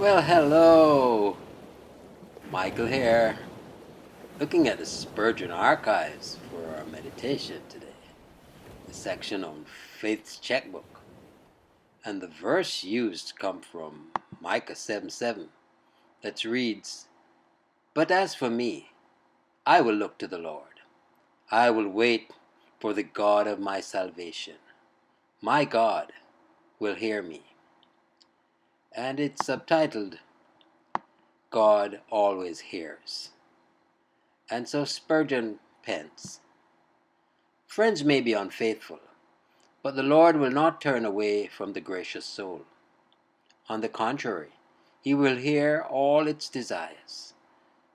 Well, hello, Michael here, looking at the Spurgeon archives for our meditation today, the section on Faith's Checkbook. And the verse used come from Micah 7:7 that reads, "But as for me, I will look to the Lord. I will wait for the God of my salvation. My God will hear me." And it's subtitled, God Always Hears. And so Spurgeon pens, "Friends may be unfaithful, but the Lord will not turn away from the gracious soul. On the contrary, he will hear all its desires.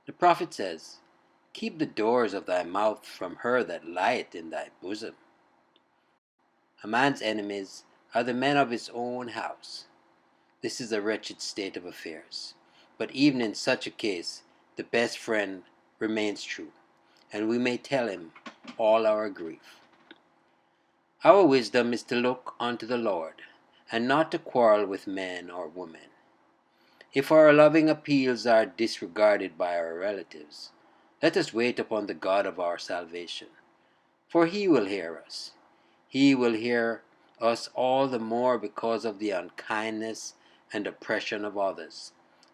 The prophet says, 'Keep the doors of thy mouth from her that lieth in thy bosom.' A man's enemies are the men of his own house. This is a wretched state of affairs. But even in such a case, the best friend remains true, and we may tell him all our grief. Our wisdom is to look unto the Lord, and not to quarrel with men or women. If our loving appeals are disregarded by our relatives, let us wait upon the God of our salvation, for he will hear us. He will hear us all the more because of the unkindness and oppression of others,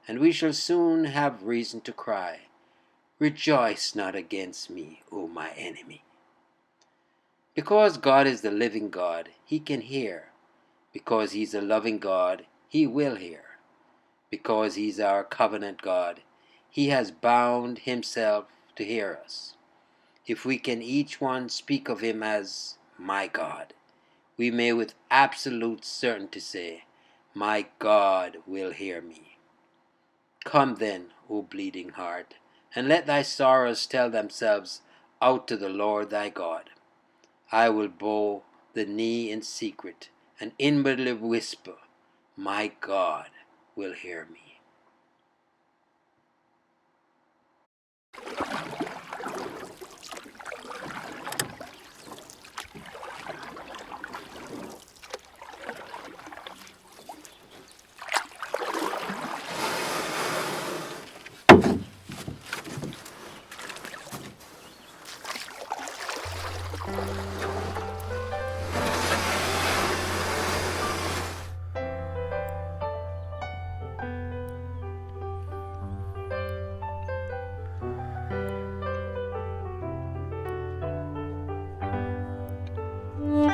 and we shall soon have reason to cry, 'Rejoice not against me, O my enemy.' Because God is the living God, he can hear. Because he's a loving God, he will hear. Because he's our covenant God, he has bound himself to hear us. If we can each one speak of him as my God, we may with absolute certainty say, 'My God will hear me.' Come then, O bleeding heart, and let thy sorrows tell themselves out to the Lord thy God. I will bow the knee in secret and inwardly whisper, 'My God will hear me.'"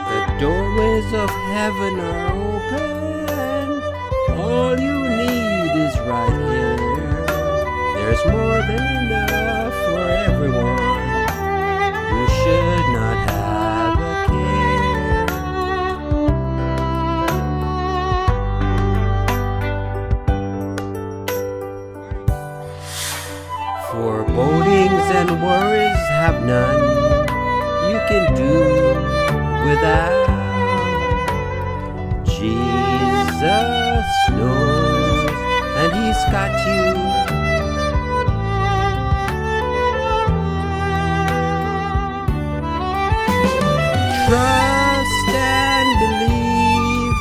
The doorways of heaven are open. All you need is right here. There's more than enough for everyone. You should not have a care. Forebodings and worries have none. You can do without. Jesus knows, and he's got you. Trust and believe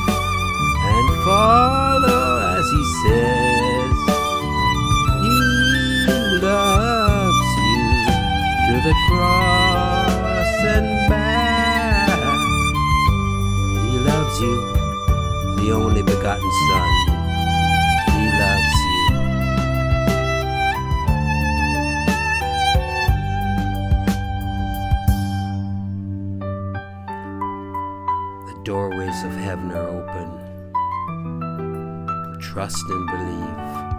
and follow as he says. He loves you to the cross and back. He loves you, the only begotten Son. He loves you. The doorways of heaven are open. Trust and believe.